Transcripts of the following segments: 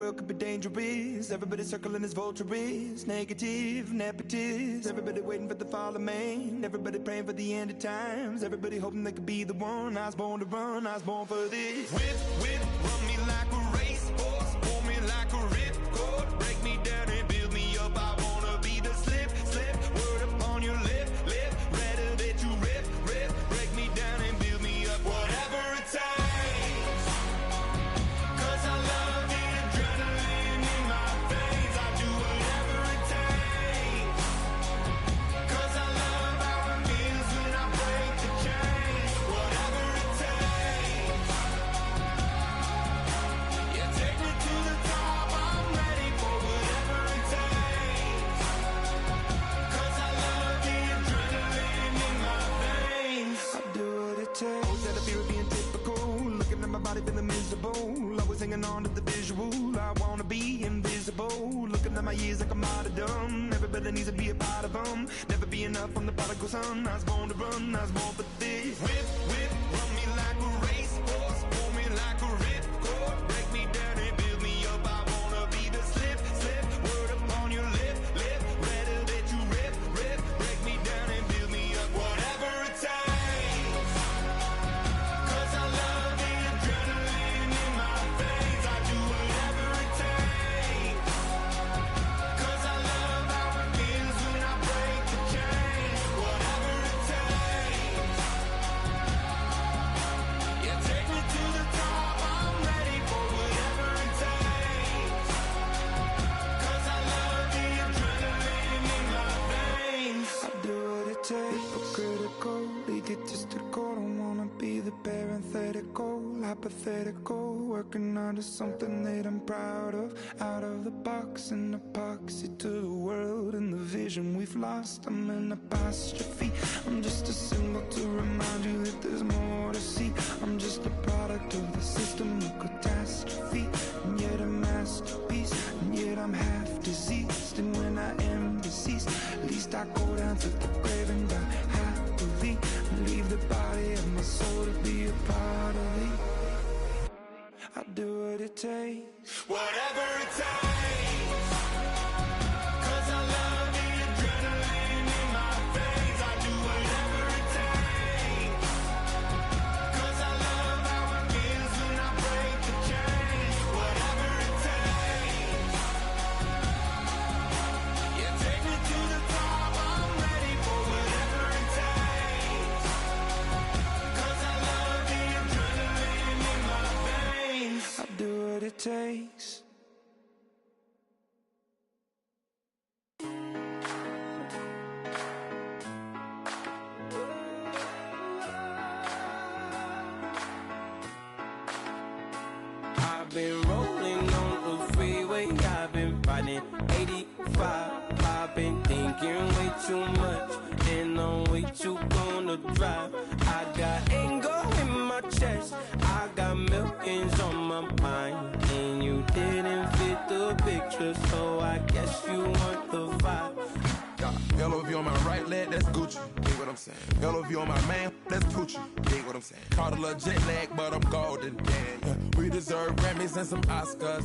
World could be dangerous. Everybody circling as vultures. Negative, nepotist. Everybody waiting for the fall of man. Everybody praying for the end of times. Everybody hoping they could be the one. I was born to run, I was born for this. Whip, run me like a racehorse. Pull me like a ripcord. Break me down and build me up. I wanna be the slip. Word upon your lip. Rather that you rip. Break me down and build me up. Whatever it takes. 'Cause I love the adrenaline in my veins. I do whatever it takes. 'Cause I love how it feels when I break the chains. Whatever it takes. Yeah, take me to the top. I'm ready for whatever it takes. 'Cause I love the adrenaline in my veins. I do what it takes. Always had a fear of being typical. Looking at my body feeling miserable. Always hanging on to the visual. I wanna be invisible. Looking at my years like I'm martyrdom. Everybody needs to be a part of them. Never be enough from the prodigal son. I was born to run, I was born for this. Whip, run me like a racehorse. Pull me like a ripcord. Break me down and build me up. I wanna be the slip. Word upon your lip. Rather that you rip. Break me down and build me up. Whatever it takes. 'Cause I love the adrenaline in my veins. I do whatever it takes. 'Cause I love how it feels when I break the chains. Whatever it takes. Yeah, take me to the top. I'm ready for whatever it takes. 'Cause I love the adrenaline in my veins. I do what it takes. Hypocritical, egotistical. Don't wanna be the parenthetical, hypothetical. Working under something that I'm proud of. Out of the box, an epoxy to the world and the vision we've lost. I'm an apostrophe. I'm just a symbol to remind you that there's more to see. I'm just a product of the system of catastrophe. And yet a masterpiece. And yet I'm half diseased. And when I am deceased, at least I go down to the grave and die happily. And leave the body of my soul to be a part of it. I do what it takes. Whatever it takes. 'Cause I love the adrenaline in my veins. I do whatever it takes. 'Cause I love how it feels when I break the chains. Whatever it takes. Yeah, take me to the top. I'm ready for whatever it takes. 'Cause I love the adrenaline in my veins. I do what it takes. I've been rolling on the freeway, I've been riding 85. I've been thinking way too much, and I'm way too gonna drive. I got anger in my chest, I got millions on my mind, and you didn't fit the picture, so I guess you want the vibe. LOV on my right leg, that's Gucci. Dig what I'm saying? LOV on my man, that's Poochie. Dig what I'm saying? Caught a little jet lag, but I'm golden. Yeah. We deserve Grammys and some Oscars.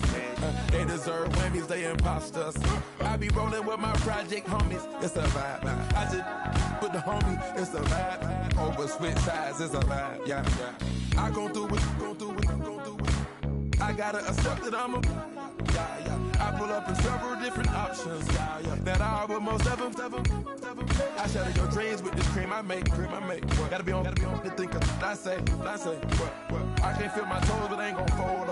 They deserve Whammies, they imposters. I be rolling with my project homies, it's a vibe. I just with the homie, it's a vibe. Over switch sides, it's a vibe. Yeah. I gon' do it, gon' do it, gon' do it. I gotta accept that I'm a I pull up in several different options. That I almost never. I shatter your dreams with this cream I make. Gotta be on to think of what I say. What? I can't feel my toes, but ain't gon' fold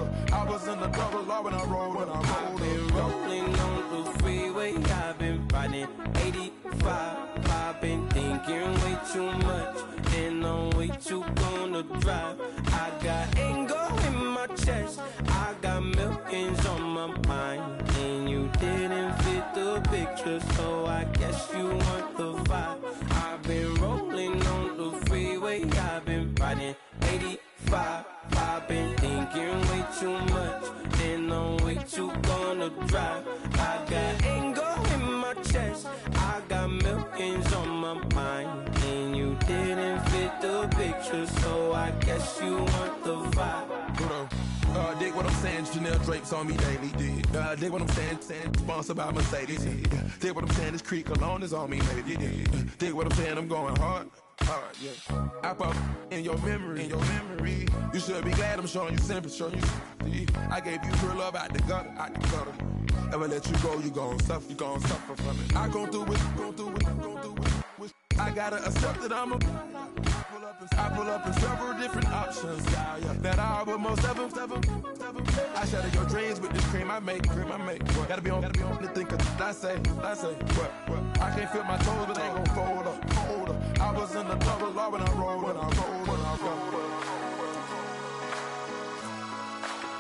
up. I was in the double law when I rolled up. I've been rolling on the freeway, I've been riding 85. I've been thinking way too much, and I'm way too gonna drive. I got anger in my chest, I got millions on my mind, and you didn't fit the picture, so I guess you want the vibe. I've been rolling on the freeway, I've been riding 85. I've been thinking way too much, and I'm way too gonna drive. I got anger in my chest, I got millions on my mind, and you didn't fit the picture, so I guess you want the vibe. dig what I'm saying? Chanel drapes on me daily. Dig what I'm saying? Sponsored by Mercedes. Dig what I'm saying? This Creek cologne is on me, baby. Dig what I'm saying? I'm going hard. Yeah. I pop in your memory. You should be glad I'm showing you sympathy. I gave you real love out the gutter. Ever let you go, you gon' suffer from it. I gon' do it. I gotta accept that I pull up in several different options. That I will most ever. I shatter your dreams with this cream I make. What? Gotta be on the think of I say. What? I can't feel my toes, but they gon' fold up. I was in the double law when I rolled.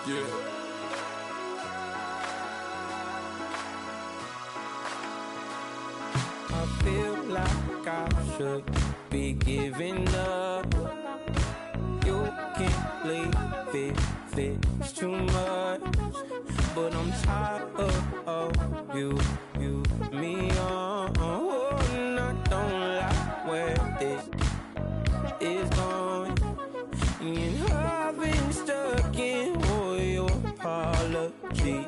Yeah. I feel like I should be giving up. You can't leave it's too much. But I'm tired of you, me on. Oh, and I don't like where this is going. And I've been stuck in all your apologies.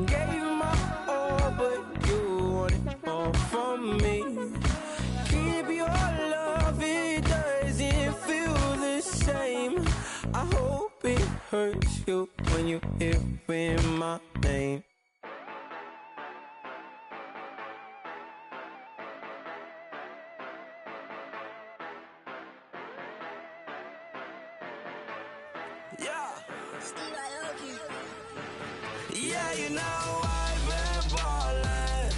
Gave my all, but you want it all from me. Keep your love, it doesn't feel the same. I hope it hurts you when you hear my name. Yeah, you know I've been ballin'.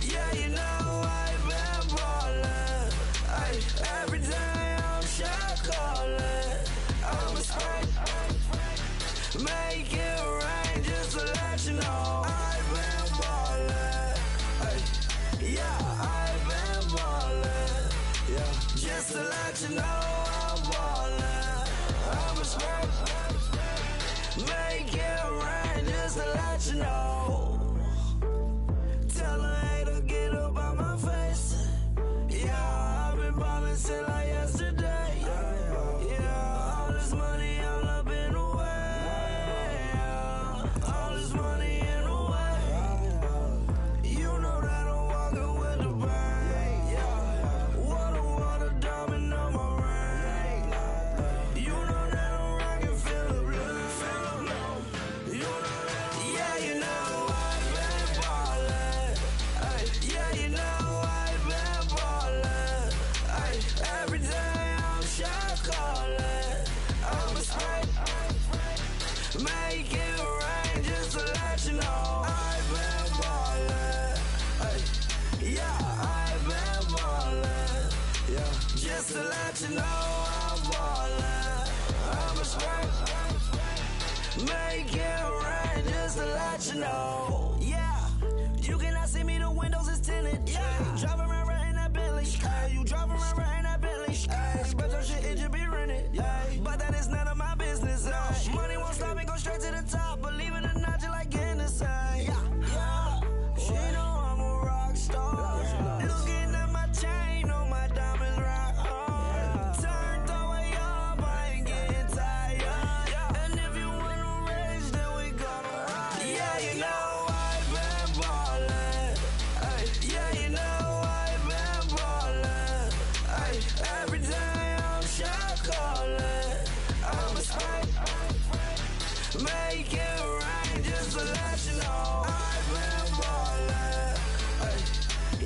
Yeah, you know I've been ballin'. Every day I'm shot callin'. I'm a spray. Make it rain just to let you know I've been ballin'. Yeah, I've been ballin'. Yeah, just to let you know I'm ballin'. I'm a spray. Make it rain just to let you know. Tell a hater get up on my face. Yeah, I've been ballin' since like yesterday. Yeah, all this money all up in the way. All this money in the way. You know that I'm walking with the bang. Water, diamond on my ring. You know that I'm rockin', feel the blood. You know that, yeah, you know I've been ballin'. Yeah, you know I've been ballin'. Every day I'm shot callin'. I'm a spray. Make it rain just to let you know I've been ballin'. Yeah, I've been ballin'. Yeah, just to let you know I'm ballin'. I'm a spray. Make it rain just to let you know. Yeah, you cannot see me, the windows is tinted. Yeah, drive around right in that Bentley. You drive around right in that Bentley. But your shit, it just be rented. But that is none of my business. Money won't stop me, go straight to the top. Believe it or not, you like getting the same. Yeah, she know I'm a rock star. Looking at my chain, on my diamonds rock hard. Turned the way up, I ain't getting tired. And if you wanna race, then we gonna ride. Yeah, you know I've been ballin'. Yeah, you know I've been ballin'. Every day I'm shot callin'. I'm a spray. Make it rain just to let you know I've been ballin'.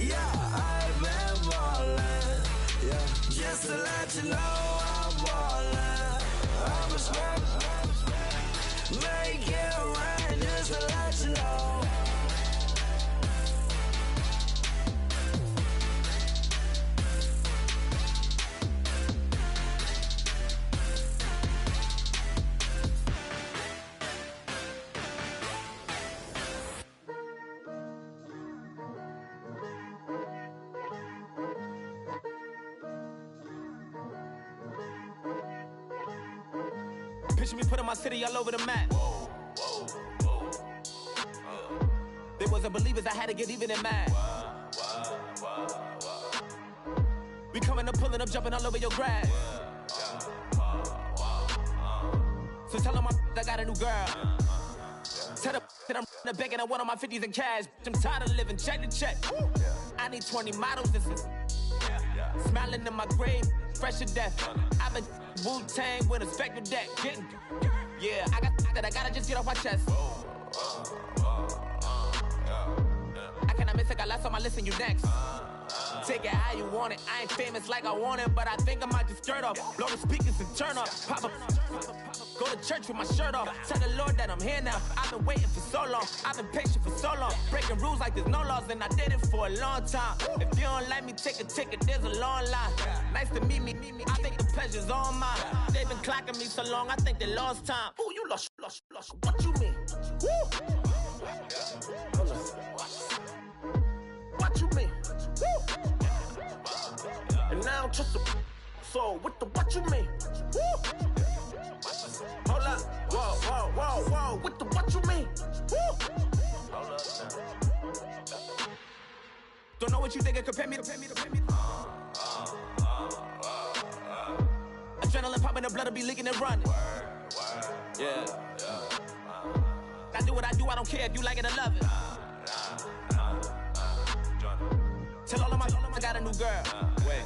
Yeah, I've been ballin'. Yeah, just to let you know I'm ballin'. I'm a spray. Make it rain just to let you know. Picture me putting my city all over the map. They wasn't believers, I had to get even and mad. We coming up, pulling up, jumping all over your grass. So tell them I got a new girl. Tell them that I'm the bank and I want on my 50s in cash. I'm tired of living check to check. I need 20 models. This is smiling in my grave, fresh to death. I've been Wu-Tang with a spectral deck. Yeah, I gotta just get off my chest. I cannot miss it, got last on my list and you next. Take it how you want it. I ain't famous like I want it, but I think I might just stir off. Blow the speakers and turn up. Pop up. Go to church with my shirt off. Tell the Lord that I'm here now. I've been waiting for so long. I've been patient for so long. Breaking rules like there's no laws, and I did it for a long time. If you don't like me, take a ticket. There's a long line. Nice to meet me. I think the pleasure's all mine. They've been clocking me so long, I think they lost time. Ooh, you lost. What you mean? Woo! What you mean? Woo! And now I'm just a so what you mean? Woo! Hold up, whoa, what you mean? Woo! Hold up now. Don't know what you think it compare me to. Adrenaline popping, the blood'll be leaking and running. Yeah. I do what I do, I don't care if you like it or love it. Tell all of my I got a new girl. Wait.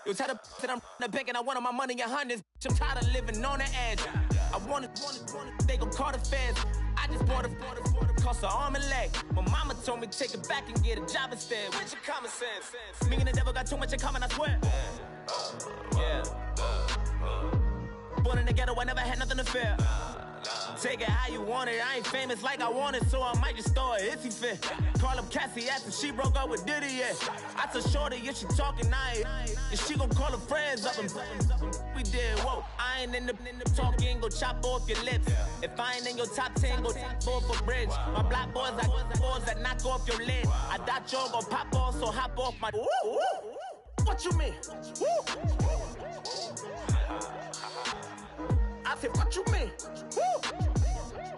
You tell the that I'm the bank and I want my money in hundreds. I'm tired of living on the edge. I want it, they gon' call the feds. I just bought it, cost an arm and leg. My mama told me take it back and get a job instead. Where's your common sense? Me and the devil got too much in common, I swear. Yeah. Born in the ghetto, I never had nothing to fear. Take it how you want it. I ain't famous like I want it, so I might just throw a hissy fit. Call up Cassie, asked if she broke up with Diddy, yeah. I told Shorty if she talking, and she gon' call her friends up and we did, whoa. I ain't in the talking, go chop off your lips. If I ain't in your top 10, go top 4 for bridge. My black boys like boys that knock off your lid. I thought y'all gon' pop off, so hop off my. What you mean? I said, what you mean? Woo!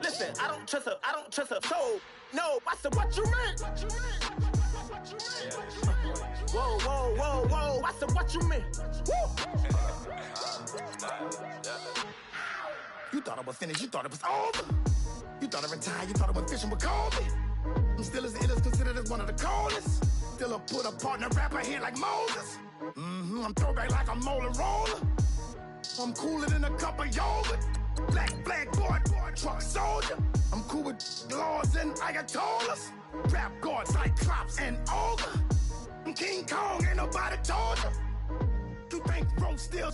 Listen, I don't trust her. So, no, I said, what you mean? Whoa. I said, what you mean? Woo! You thought I was finished, you thought it was over. You thought I retired, you thought I was fishing with Kobe. I'm still as ill as considered as one of the coldest. Still a put a partner rapper here like Moses. I'm throwback like a molar roller. I'm cooler than a cup of yogurt. Black flag boy, truck soldier. I'm cool with laws and Ayatollahs. Rap god, Cyclops and Olga. I'm King Kong, ain't nobody told you. You think Rose still.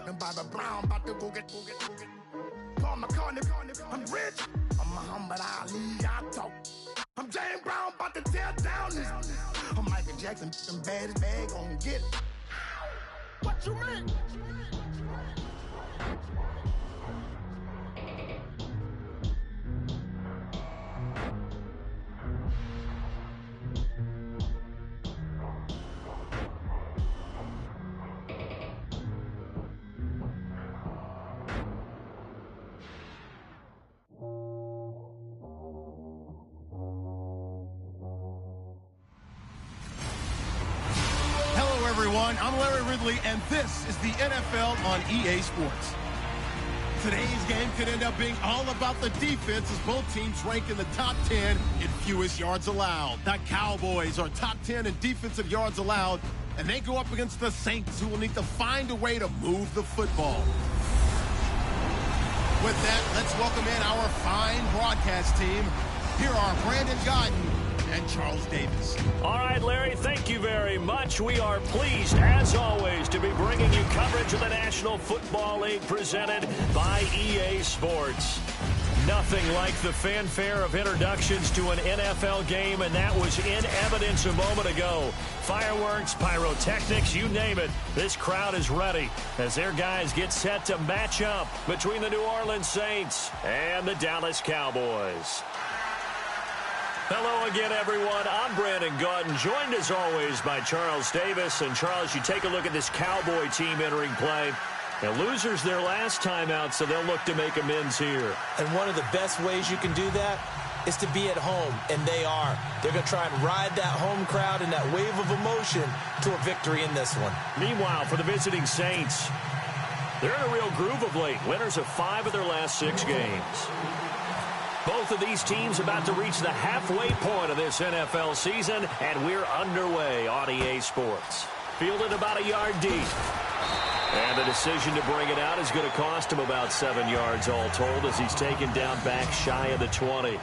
And Bobby Brown about to go get. Paul McCartney, I'm rich. I'm Muhammad Ali, I talk. I'm James Brown, about to tear down this. I'm Michael Jackson, them bad as bag, gon' get it. What you mean? I'm Larry Ridley, and this is the NFL on EA Sports. Today's game could end up being all about the defense as both teams rank in the top 10 in fewest yards allowed. The Cowboys are top 10 in defensive yards allowed, and they go up against the Saints, who will need to find a way to move the football. With that, let's welcome in our fine broadcast team. Here are Brandon Godden and Charles Davis. All right, Larry, thank you very much. We are pleased, as always, to be bringing you coverage of the National Football League presented by EA Sports. Nothing like the fanfare of introductions to an NFL game, and that was in evidence a moment ago. Fireworks, pyrotechnics, you name it. This crowd is ready as their guys get set to match up between the New Orleans Saints and the Dallas Cowboys. Hello again, everyone. I'm Brandon Godden, joined as always by Charles Davis. And Charles, you take a look at this Cowboy team entering play. Now, losers their last time out, so they'll look to make amends here. And one of the best ways you can do that is to be at home, and they are. They're going to try and ride that home crowd and that wave of emotion to a victory in this one. Meanwhile, for the visiting Saints, They're in a real groove of late. Winners of 5 of their last 6 games. Both of these teams about to reach the halfway point of this NFL season, and we're underway on EA Sports. Fielded about a yard deep. And the decision to bring it out is going to cost him about 7 yards all told as he's taken down back shy of the 20.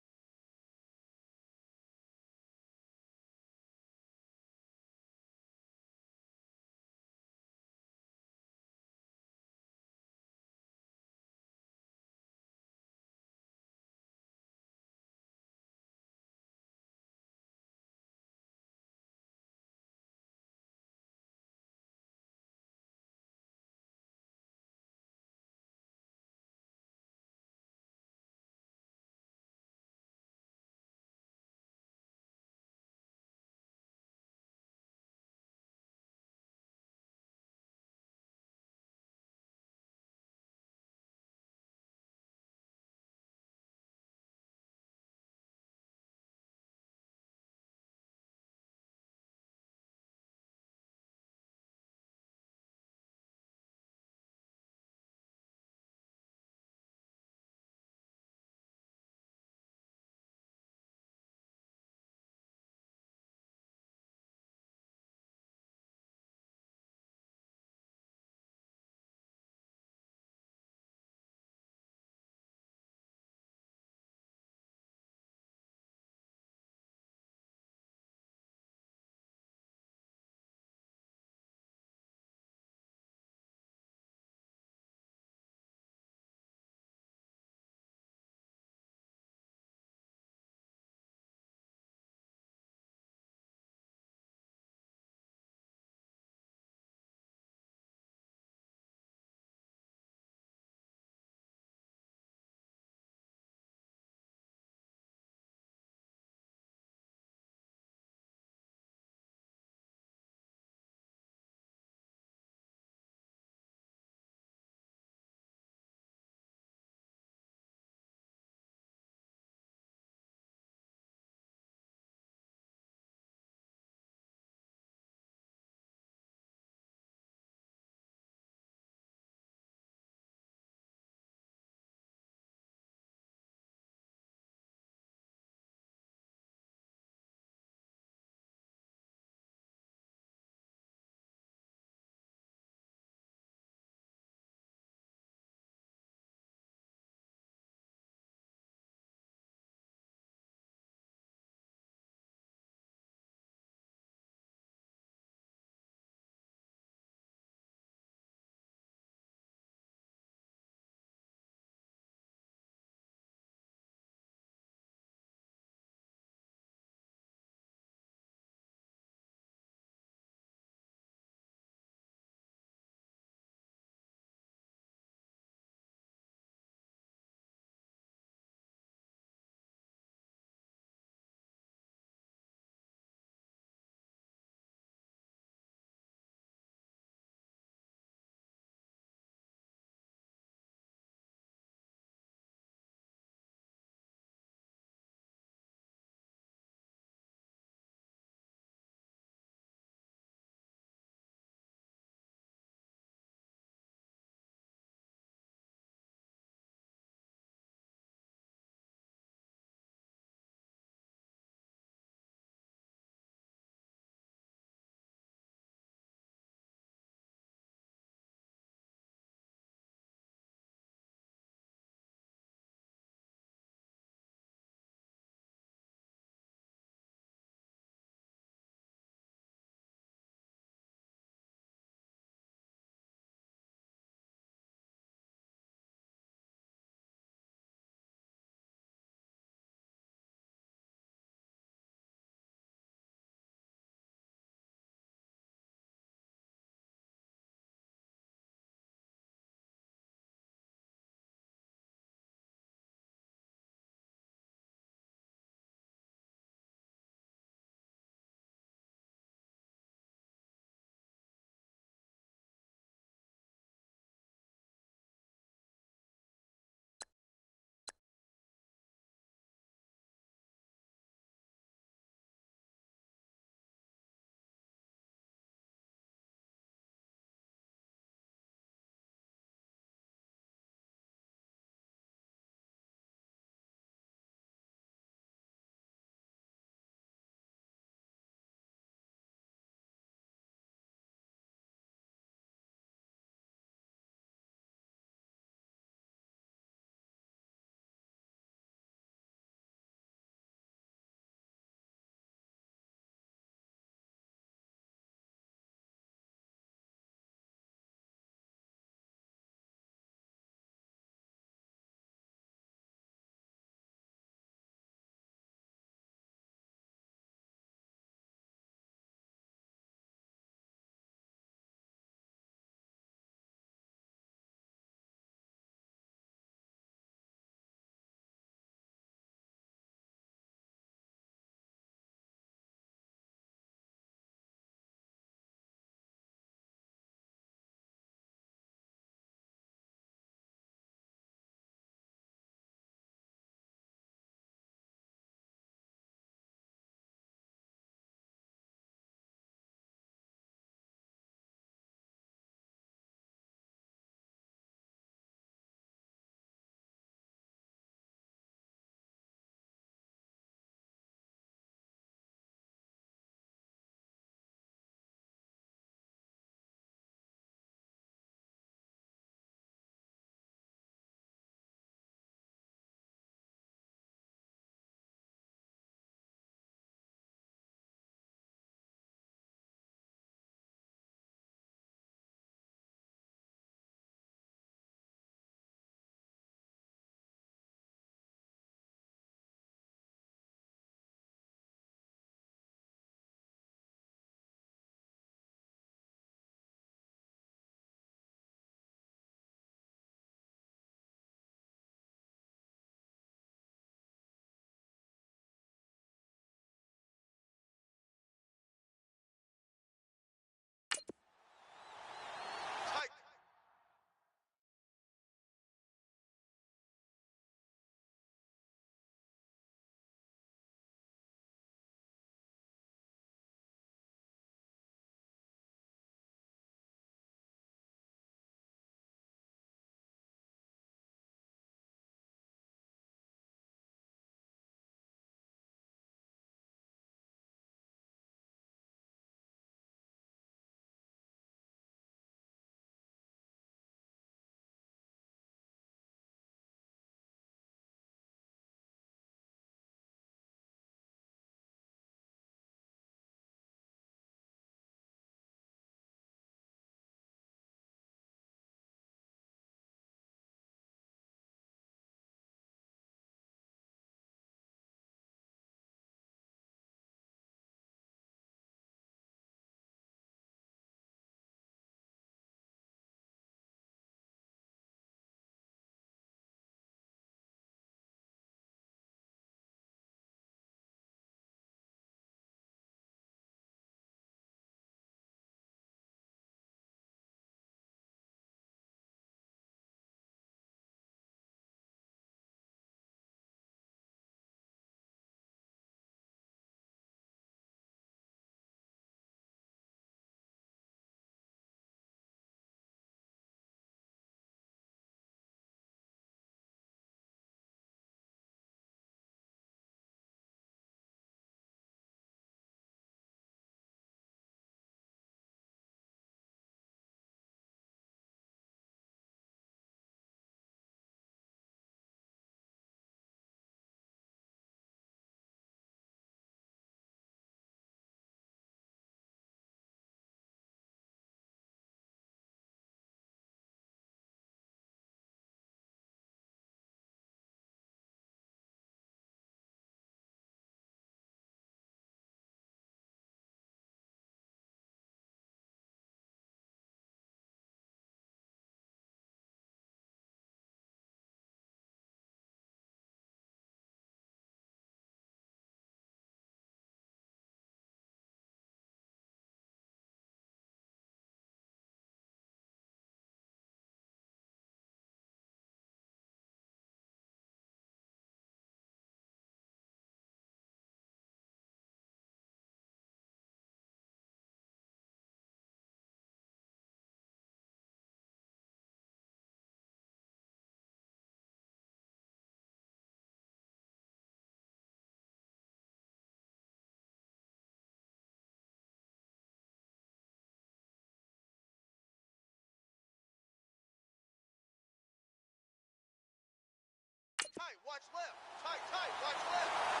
watch left. Tight, tight, watch left.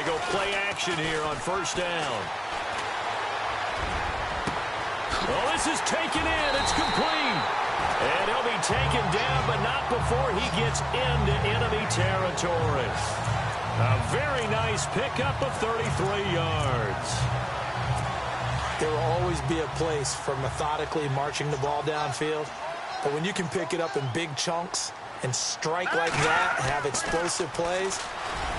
go play action here on first down. Well, this is taken in. It's complete. And he'll be taken down, but not before he gets into enemy territory. A very nice pickup of 33 yards. There will always be a place for methodically marching the ball downfield. But when you can pick it up in big chunks and strike like that and have explosive plays,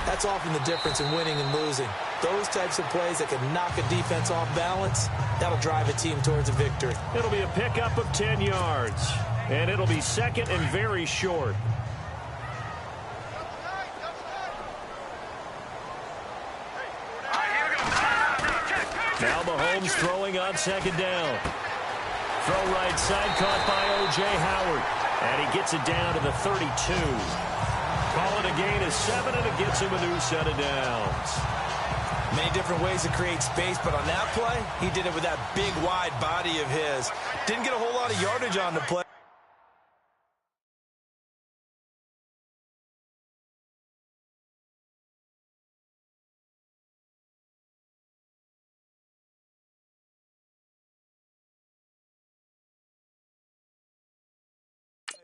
that's often the difference in winning and losing. Those types of plays that can knock a defense off balance, that'll drive a team towards a victory. It'll be a pickup of 10 yards. And it'll be second and very short. Now Mahomes throwing on second down. Throw right side caught by O.J. Howard. And he gets it down to the 32. Call it a gain of 7, and it gets him a new set of downs. Many different ways to create space, but on that play, he did it with that big, wide body of his. Didn't get a whole lot of yardage on the play.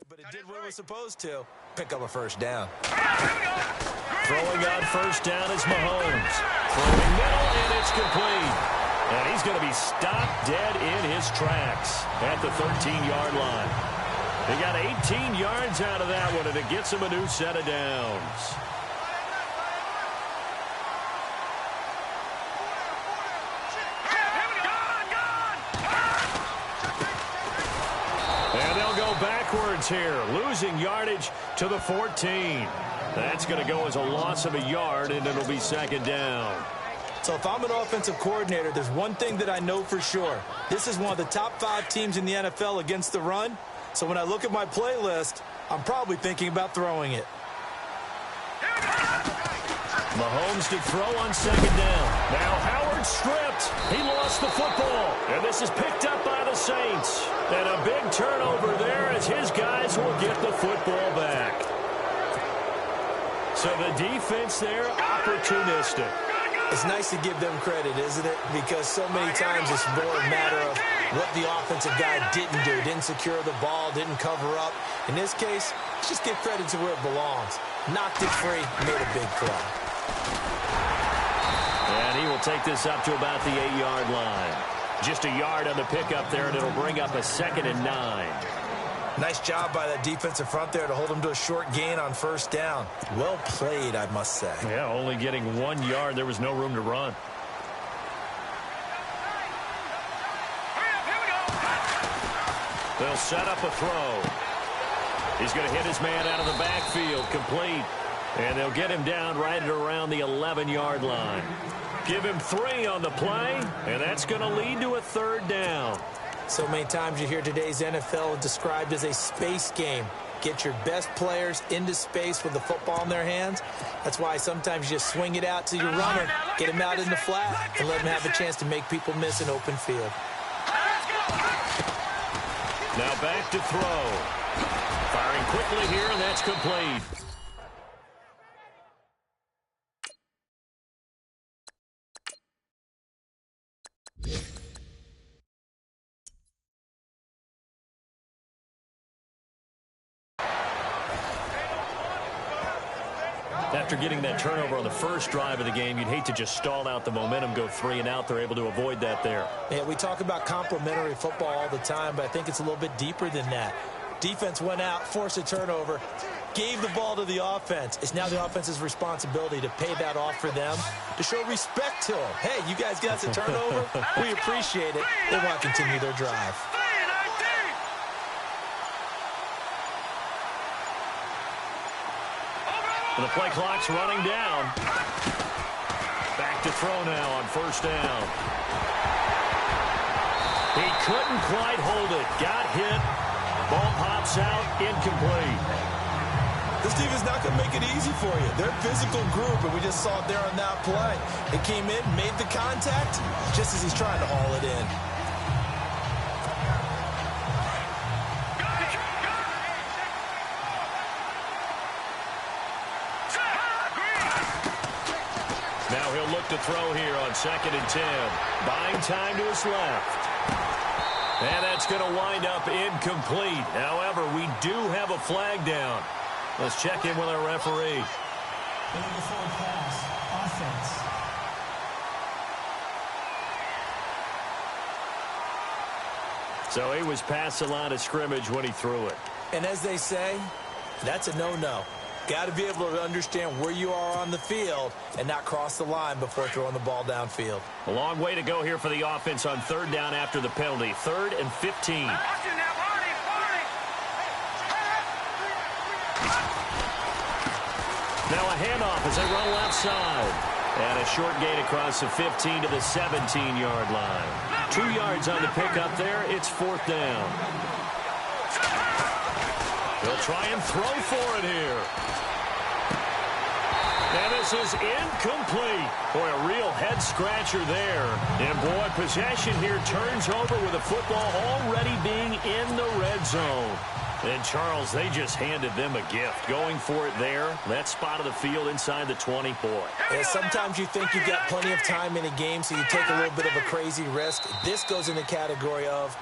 But it did what it was supposed to. Pick up a first down. Throwing on first down is Mahomes. Throwing middle, and it's complete. And he's going to be stopped dead in his tracks at the 13-yard line. He got 18 yards out of that one, and it gets him a new set of downs. And they'll go backwards here, losing yardage to the 14. That's going to go as a loss of a yard, and it'll be second down. So if I'm an offensive coordinator, there's one thing that I know for sure. This is one of the top 5 teams in the NFL against the run. So when I look at my playlist, I'm probably thinking about throwing it. Mahomes to throw on second down. Now Howard stripped. He lost the football. And this is picked up by the Saints. And a big turnover there as his guys will get the football back. So the defense there, opportunistic. It's nice to give them credit, isn't it? Because so many times it's more a matter of what the offensive guy didn't do. Didn't secure the ball, didn't cover up. In this case, let's just give credit to where it belongs. Knocked it free, made a big play. And he will take this up to about the 8-yard line. Just a yard on the pickup there, and it'll bring up a 2nd and 9. Nice job by that defensive front there to hold him to a short gain on first down. Well played, I must say. Yeah, only getting 1 yard. There was no room to run. They'll set up a throw. He's going to hit his man out of the backfield, complete. And they'll get him down right at around the 11-yard line. Give him 3 on the play, and that's going to lead to a 3rd down. So many times you hear today's NFL described as a space game. Get your best players into space with the football in their hands. That's why sometimes you just swing it out to your runner, get him out in the flat, and let him have a chance to make people miss an open field. Now back to throw. Firing quickly here, and that's complete. After getting that turnover on the first drive of the game, you'd hate to just stall out the momentum, go 3 and out. They're able to avoid that there. Yeah, we talk about complementary football all the time, but I think it's a little bit deeper than that. Defense went out, forced a turnover, gave the ball to the offense. It's now the offense's responsibility to pay that off for them, to show respect to them. Hey, you guys got the turnover. We appreciate it. They want to continue their drive. The play clock's running down. Back to throw now on first down. He couldn't quite hold it. Got hit. Ball pops out. Incomplete. This team is not going to make it easy for you. They're a physical group, and we just saw it there on that play. It came in, made the contact, just as he's trying to haul it in. to throw here on 2nd and 10. Buying time to his left. And that's going to wind up incomplete. However, we do have a flag down. Let's check in with our referee. Pass, offense. So he was past the line of scrimmage when he threw it. And as they say, that's a no-no. Got to be able to understand where you are on the field and not cross the line before throwing the ball downfield. A long way to go here for the offense on 3rd down after the penalty. 3rd and 15. Now a handoff as they run left side. And a short gain across the 15 to the 17-yard line. 2 yards on the pickup there. It's 4th down. They'll try and throw for it here. And this is incomplete. Boy, a real head-scratcher there. And, boy, possession here turns over with the football already being in the red zone. And, Charles, they just handed them a gift. Going for it there. That spot of the field inside the 20, boy. Yeah, sometimes you think you've got plenty of time in a game, so you take a little bit of a crazy risk. This goes in the category of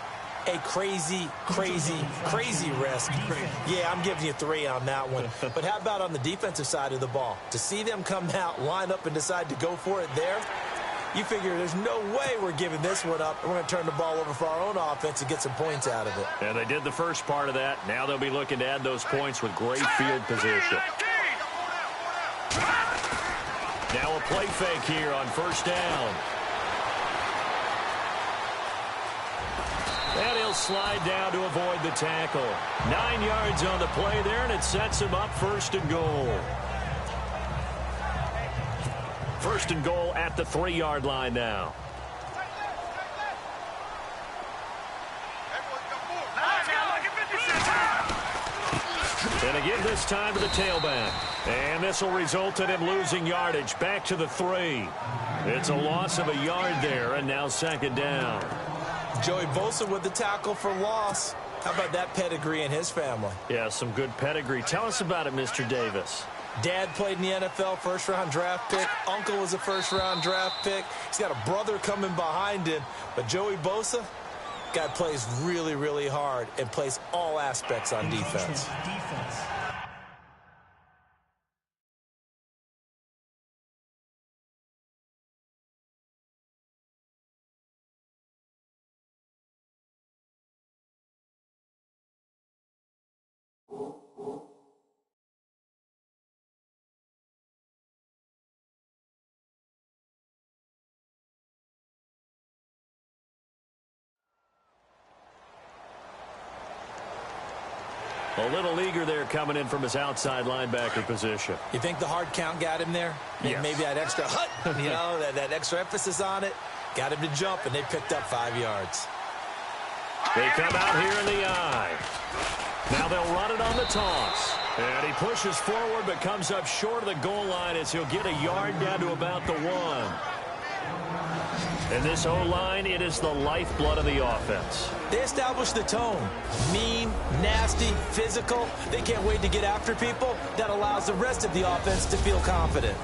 a crazy, crazy, crazy risk. Yeah, I'm giving you 3 on that one. But how about on the defensive side of the ball? To see them come out, line up, and decide to go for it there, you figure there's no way we're giving this one up. We're going to turn the ball over for our own offense and get some points out of it. And they did the first part of that. Now they'll be looking to add those points with great field position. Now a play fake here on 1st down. And he'll slide down to avoid the tackle. 9 yards on the play there, and it sets him up 1st and goal. 1st and goal at the 3-yard line now. And again this time to the tailback. And this will result in him losing yardage back to the 3. It's a loss of a yard there, and now 2nd down. Joey Bosa with the tackle for loss. How about that pedigree in his family? Yeah, some good pedigree. Tell us about it, Mr. Davis. Dad played in the NFL, first-round draft pick. Uncle was a first-round draft pick. He's got a brother coming behind him. But Joey Bosa, guy plays really, really hard and plays all aspects on defense. A little eager there coming in from his outside linebacker position. You think the hard count got him there? Yes. Maybe that extra you know, that extra emphasis on it got him to jump, and they picked up 5 yards. They come out here in the eye. Now they'll run it on the toss. And he pushes forward but comes up short of the goal line as he'll get a yard down to about the 1. And this O-line, it is the lifeblood of the offense. They established the tone. Mean, nasty, physical. They can't wait to get after people. That allows the rest of the offense to feel confident.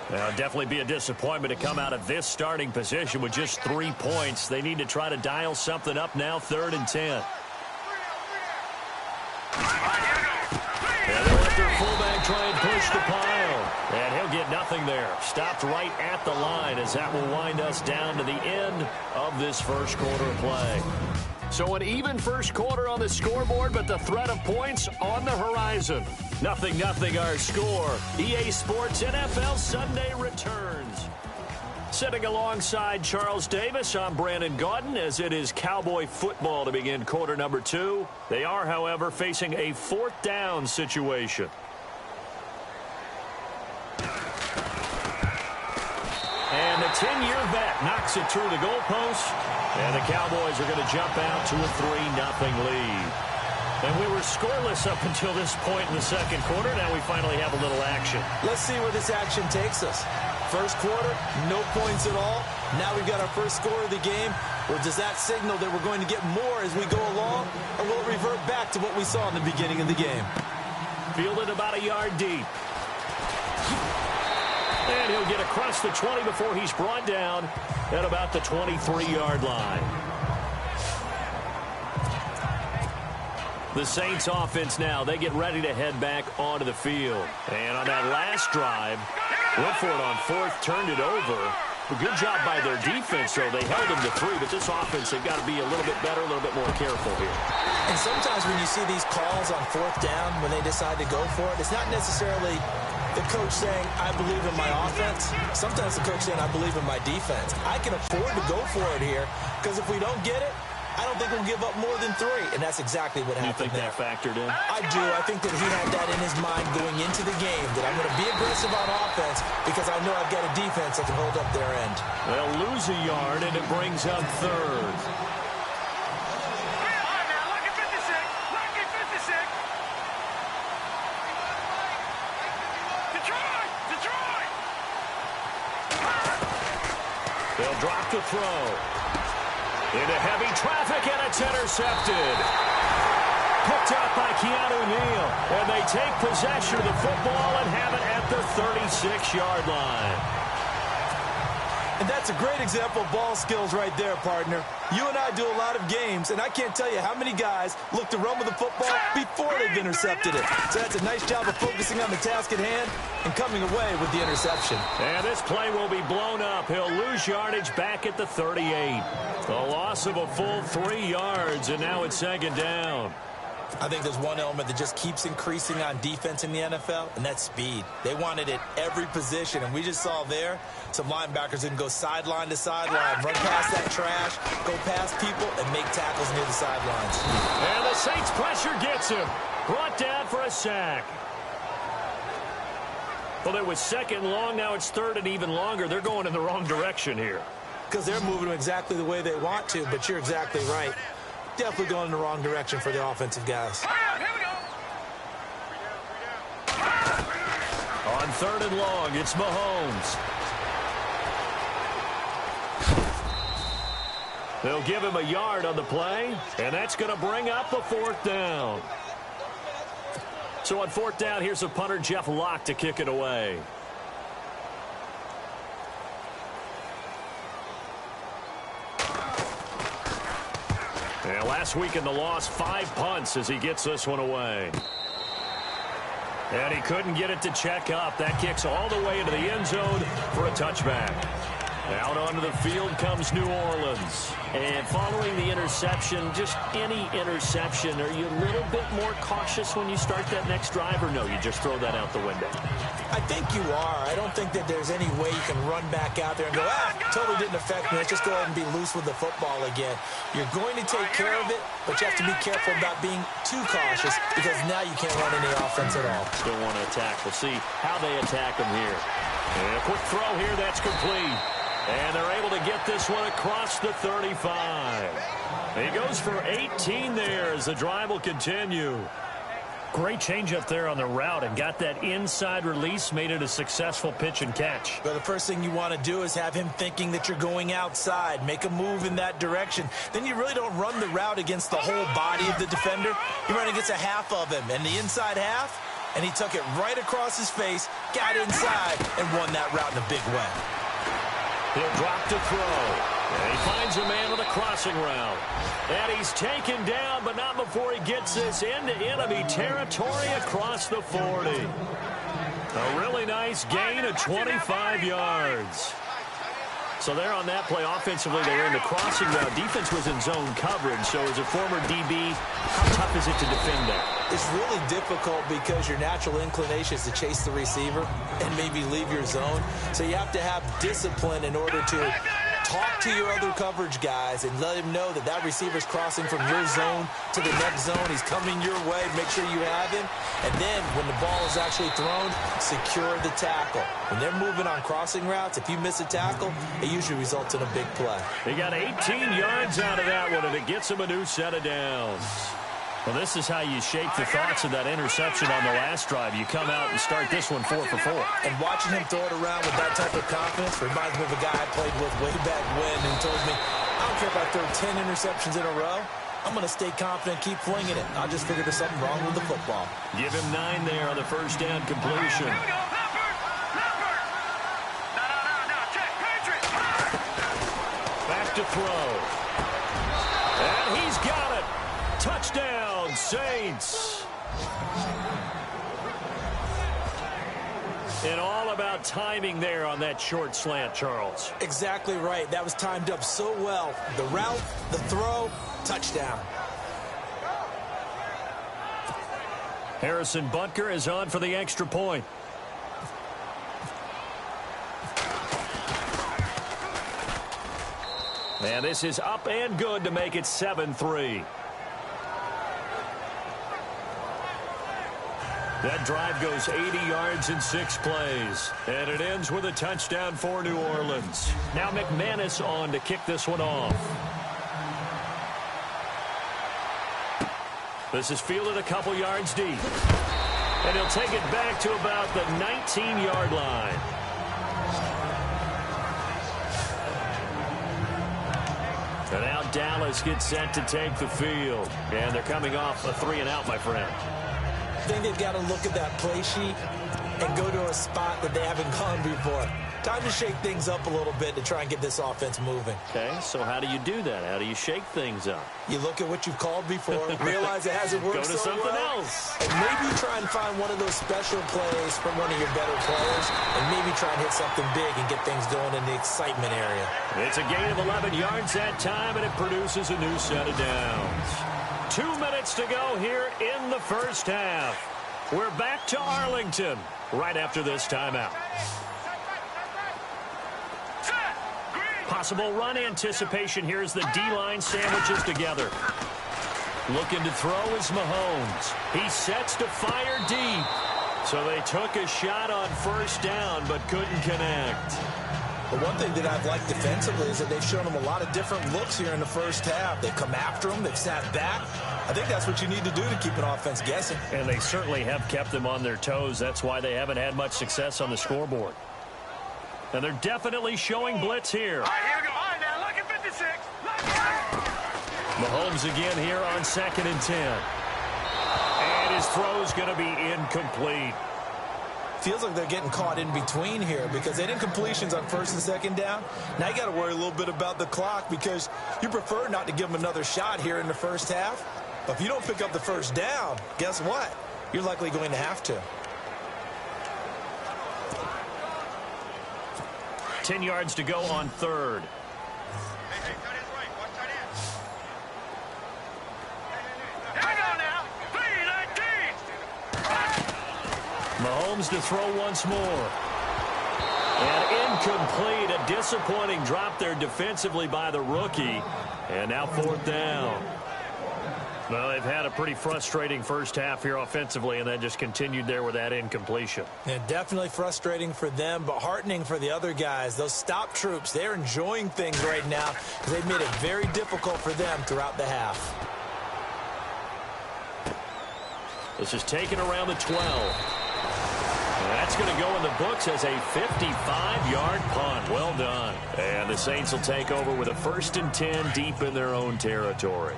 Now, definitely be a disappointment to come out of this starting position with just 3 points. They need to try to dial something up now, 3rd and 10. And they'll let their fullback try and push the pile. And he'll get nothing there. Stopped right at the line as that will wind us down to the end of this first quarter of play. So an even first quarter on the scoreboard, but the threat of points on the horizon. 0-0 our score. EA Sports NFL Sunday returns. Sitting alongside Charles Davis, I'm Brandon Gaudin, as it is Cowboy football to begin quarter number 2. They are, however, facing a 4th down situation. And the 10-year vet knocks it through the goalpost. And the Cowboys are going to jump out to a 3-0 lead. And we were scoreless up until this point in the second quarter. Now we finally have a little action. Let's see where this action takes us. First quarter, no points at all. Now we've got our first score of the game. Or does that signal that we're going to get more as we go along, or will it revert back to what we saw in the beginning of the game? Fielded about a yard deep. And he'll get across the 20 before he's brought down at about the 23-yard line. The Saints offense now, they get ready to head back onto the field. And on that last drive, went for it on fourth, turned it over. A good job by their defense, though. They held them to 3, but this offense, they've got to be a little bit better, a little bit more careful here. And sometimes when you see these calls on fourth down, when they decide to go for it, it's not necessarily the coach saying, I believe in my offense. Sometimes the coach saying, I believe in my defense. I can afford to go for it here, because if we don't get it, I don't think we'll give up more than 3, and that's exactly what happened there. You think that factored in? I do. I think that he had that in his mind going into the game, that I'm going to be aggressive on offense because I know I've got a defense that can hold up their end. They'll lose a yard, and it brings up third. They'll drop the throw. Into heavy traffic, and it's intercepted. Picked up by Keanu Neal. And they take possession of the football and have it at the 36-yard line. And that's a great example of ball skills right there, partner. You and I do a lot of games, and I can't tell you how many guys look to run with the football before they've intercepted it. So that's a nice job of focusing on the task at hand and coming away with the interception. And this play will be blown up. He'll lose yardage back at the 38. A loss of a full 3 yards, and now it's second down. I think there's one element that just keeps increasing on defense in the NFL, and that's speed. They want it at every position, and we just saw there some linebackers that can go sideline to sideline, run past that trash, go past people, and make tackles near the sidelines. And the Saints pressure gets him. Brought down for a sack. Well, it was second and long. Now it's third and even longer. They're going in the wrong direction here. Because they're moving exactly the way they want to, but you're exactly right. Definitely going in the wrong direction for the offensive guys. On third and long, it's Mahomes. They'll give him a yard on the play, and that's going to bring up a fourth down. So on fourth down, here's the punter, Jeff Locke, to kick it away. Yeah, last week in the loss, 5 punts as he gets this one away. And he couldn't get it to check up. That kicks all the way into the end zone for a touchback. Out onto the field comes New Orleans. And following the interception, just any interception, are you a little bit more cautious when you start that next drive, or no, you just throw that out the window? I think you are. I don't think that there's any way you can run back out there and go, totally didn't affect me. Let's just go ahead and be loose with the football again. You're going to take care of it, but you have to be careful about being too cautious because now you can't run any offense at all. Still want to attack. We'll see how they attack them here. And a quick throw here, that's complete. And they're able to get this one across the 35. He goes for 18 there as the drive will continue. Great change up there on the route and got that inside release, made it a successful pitch and catch. Well, the first thing you want to do is have him thinking that you're going outside, make a move in that direction. Then you really don't run the route against the whole body of the defender. You run against a half of him, and the inside half, and he took it right across his face, got inside, and won that route in a big way. He'll drop to throw. And he finds a man with a crossing route. And he's taken down, but not before he gets this into enemy territory across the 40. A really nice gain of 25 yards. So there on that play, offensively, they were in the crossing route. Defense was in zone coverage. So as a former DB, how tough is it to defend that? It's really difficult because your natural inclination is to chase the receiver and maybe leave your zone. So you have to have discipline in order to talk to your other coverage guys and let him know that that receiver's crossing from your zone to the next zone. He's coming your way. Make sure you have him. And then when the ball is actually thrown, secure the tackle. When they're moving on crossing routes, if you miss a tackle, it usually results in a big play. He got 18 yards out of that one, and it gets him a new set of downs. Well, this is how you shape the thoughts of that interception on the last drive. You come out and start this one 4 for 4. And watching him throw it around with that type of confidence reminds me of a guy I played with way back when and told me, I don't care if I throw 10 interceptions in a row. I'm going to stay confident, keep flinging it. I just figured there's something wrong with the football. Give him 9 there on the first down completion. Here we go, Leopard. No, check, Patriots. Back to throw. And he's got it. Touchdown, Saints. And all about timing there on that short slant, Charles. Exactly right. That was timed up so well. The route, the throw, touchdown. Harrison Butker is on for the extra point. And this is up and good to make it 7-3. That drive goes 80 yards in 6 plays. And it ends with a touchdown for New Orleans. Now McManus on to kick this one off. This is fielded a couple yards deep. And he'll take it back to about the 19-yard line. And now Dallas gets set to take the field. And they're coming off a 3-and-out, my friend. I think they've got to look at that play sheet and go to a spot that they haven't gone before. Time to shake things up a little bit to try and get this offense moving. Okay, so how do you do that? How do you shake things up? You look at what you've called before, realize it hasn't worked Go to so something well, else. and maybe try and find one of those special plays from one of your better players, and maybe try and hit something big and get things going in the excitement area. It's a gain of 11 yards that time, and it produces a new set of downs. 2 minutes to go here in the first half. We're back to Arlington right after this timeout. Possible run anticipation. Here's the D-line sandwiches together. Looking to throw is Mahomes. He sets to fire deep. So they took a shot on first down but couldn't connect. The one thing that I've liked defensively is that they've shown them a lot of different looks here in the first half. They've come after them. They've sat back. I think that's what you need to do to keep an offense guessing. And they certainly have kept them on their toes. That's why they haven't had much success on the scoreboard. And they're definitely showing blitz here. All right, here we go. All right, now, look at 56. Mahomes again here on 2nd and 10. And his throw's going to be incomplete. Feels like they're getting caught in between here because they didn't completions on 1st and 2nd down. Now you got to worry a little bit about the clock because you prefer not to give them another shot here in the first half. But if you don't pick up the first down, guess what? You're likely going to have to. 10 yards to go on 3rd. Hey, tight end's right. Watch tight end. Here we go now. 3-19. Mahomes to throw once more. And incomplete. A disappointing drop there defensively by the rookie. And now 4th down. Well, they've had a pretty frustrating first half here offensively, and then just continued there with that incompletion. Yeah, definitely frustrating for them, but heartening for the other guys. Those stop troops, they're enjoying things right now because they've made it very difficult for them throughout the half. This is taken around the 12. And that's going to go in the books as a 55-yard punt. Well done. And the Saints will take over with a 1st and 10 deep in their own territory.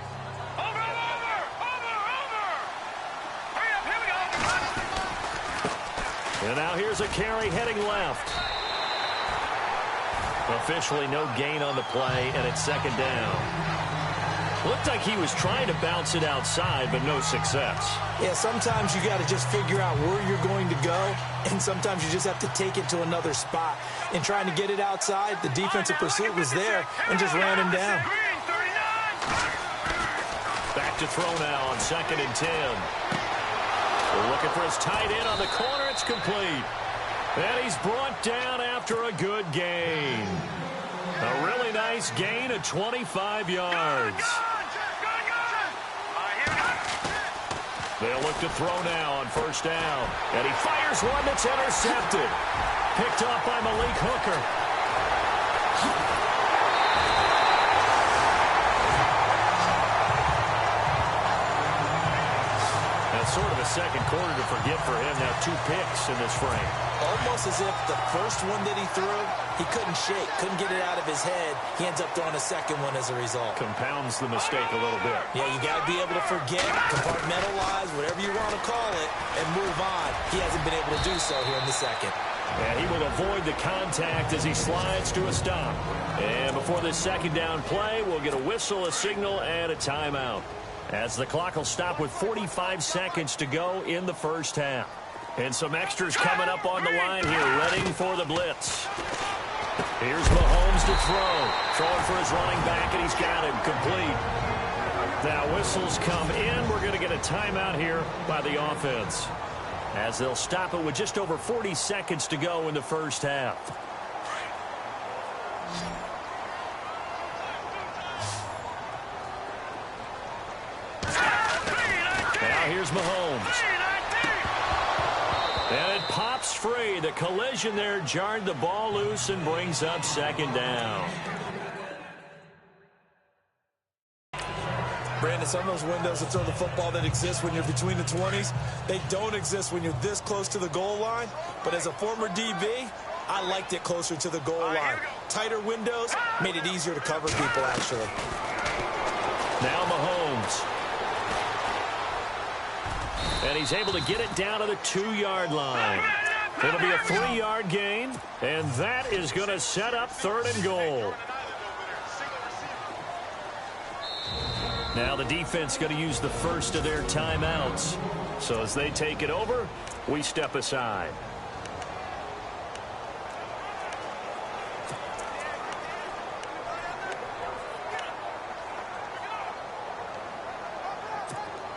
And now here's a carry heading left. Officially no gain on the play, and it's 2nd down. Looked like he was trying to bounce it outside, but no success. Yeah, sometimes you got to just figure out where you're going to go, and sometimes you just have to take it to another spot. In trying to get it outside, the defensive pursuit was there and just ran him down. Back to throw now on 2nd and 10. We're looking for his tight end on the corner. It's complete. And he's brought down after a good gain. A really nice gain of 25 yards. They'll look to throw now on 1st down. And he fires one that's intercepted. Picked up by Malik Hooker. Sort of a second quarter to forget for him. Now 2 picks in this frame. almost as if the first one that he threw, he couldn't shake, couldn't get it out of his head. He ends up throwing a second one as a result. Compounds the mistake a little bit. Yeah, you got to be able to forget, compartmentalize, whatever you want to call it, and move on. He hasn't been able to do so here in the second. And he will avoid the contact as he slides to a stop. And before this second down play, we'll get a whistle, a signal, and a timeout, as the clock will stop with 45 seconds to go in the first half. And some extras coming up on the line here, ready for the blitz. Here's Mahomes to throw. Throwing for his running back, and he's got him complete. Now whistles come in. We're going to get a timeout here by the offense, as they'll stop it with just over 40 seconds to go in the first half. Now here's Mahomes. And it pops free. The collision there jarred the ball loose and brings up second down. Brandon, some of those windows to throw the football that exist when you're between the 20s, they don't exist when you're this close to the goal line. But as a former DB, I liked it closer to the goal line. Tighter windows made it easier to cover people, actually. Now Mahomes. And he's able to get it down to the 2-yard line. It'll be a 3-yard gain, and that is going to set up 3rd and goal. Now the defense going to use the first of their timeouts. So as they take it over, we step aside.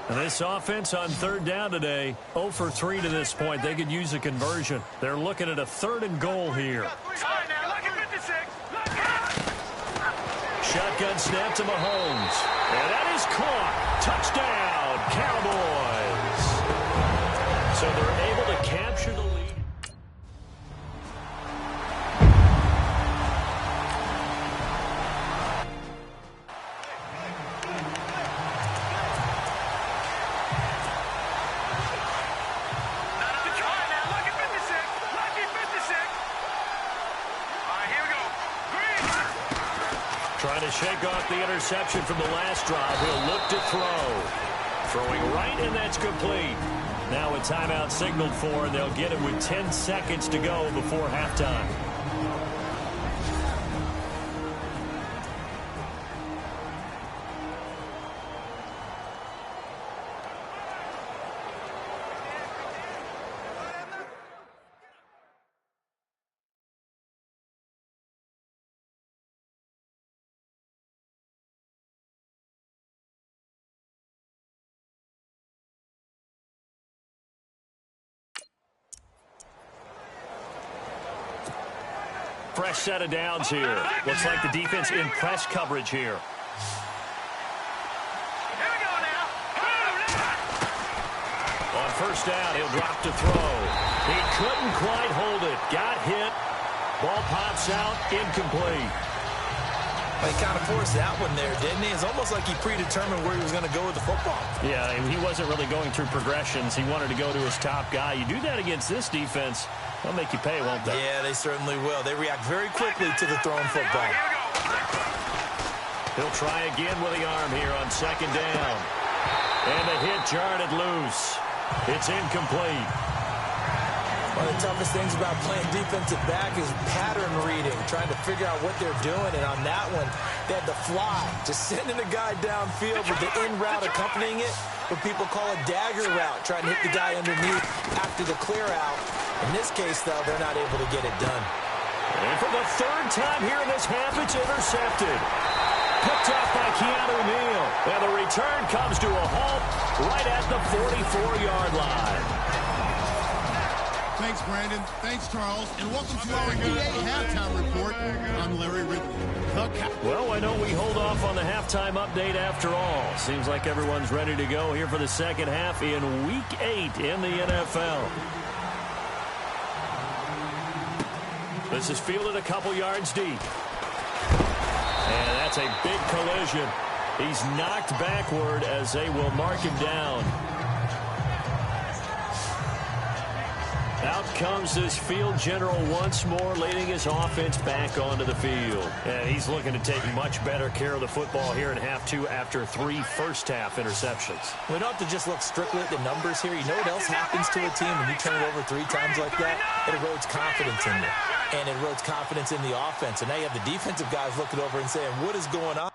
And this offense on 3rd down today, 0 for 3 to this point. They could use a conversion. They're looking at a 3rd and goal here. Shotgun snap to Mahomes. And that is caught. Touchdown, Cowboys. So they're able to capture the lead. Trying to shake off the interception from the last drive. He'll look to throw. Throwing right, and that's complete. Now a timeout signaled for, and they'll get it with 10 seconds to go before halftime. Fresh set of downs here. Looks like the defense in press coverage here. On first down, he'll drop to throw. He couldn't quite hold it. Got hit. Ball pops out, incomplete. He kind of forced that one there, didn't he? It's almost like he predetermined where he was going to go with the football. Yeah, he wasn't really going through progressions. He wanted to go to his top guy. You do that against this defense, they'll make you pay, won't they? Yeah, they certainly will. They react very quickly to the thrown football. He'll try again with the arm here on second down. And the hit jarred it loose. It's incomplete. One of the toughest things about playing defensive back is pattern reading, trying to figure out what they're doing. And on that one, they had the fly, just sending a guy downfield with the in route accompanying it, what people call a dagger route, trying to hit the guy underneath after the clear out. In this case, though, they're not able to get it done. And for the 3rd time here in this half, it's intercepted. Picked off by Keanu Neal. And the return comes to a halt right at the 44-yard line. Thanks, Brandon. Thanks, Charles. And welcome to our EA Halftime Report. I'm Larry Ridley. Well, I know we hold off on the halftime update after all. Seems like everyone's ready to go here for the second half in Week 8 in the NFL. This is fielded a couple yards deep. And that's a big collision. He's knocked backward as they will mark him down. Out comes this field general once more, leading his offense back onto the field. And he's looking to take much better care of the football here in half two after 3 first-half interceptions. We don't have to just look strictly at the numbers here. You know what else happens to a team when you turn it over 3 times like that? It erodes confidence in you, and it erodes confidence in the offense. And now you have the defensive guys looking over and saying, what is going on?